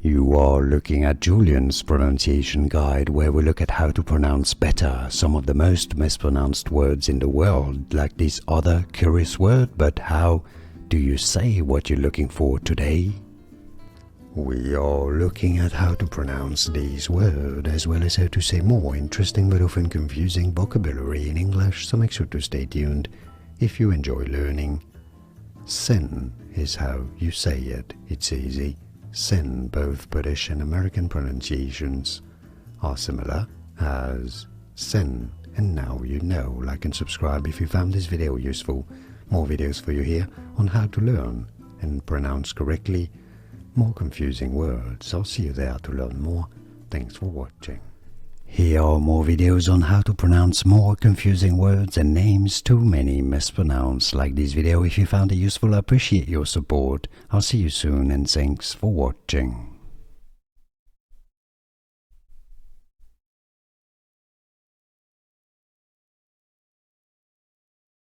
You are looking at Julian's pronunciation guide, where we look at how to pronounce better some of the most mispronounced words in the world, like this other curious word. But how do you say what you're looking for today? We are looking at how to pronounce these words, as well as how to say more interesting but often confusing vocabulary in English, so make sure to stay tuned if you enjoy learning. Sin is how you say it. It's easy. Sin, both British and American pronunciations are similar as sin, and now you know. Like and subscribe if you found this video useful. More videos for you here on how to learn and pronounce correctly more confusing words. I'll see you there to learn more. Thanks for watching. Here are more videos on how to pronounce more confusing words and names too many mispronounced. Like this video if you found it useful. I appreciate your support. I'll see you soon and thanks for watching.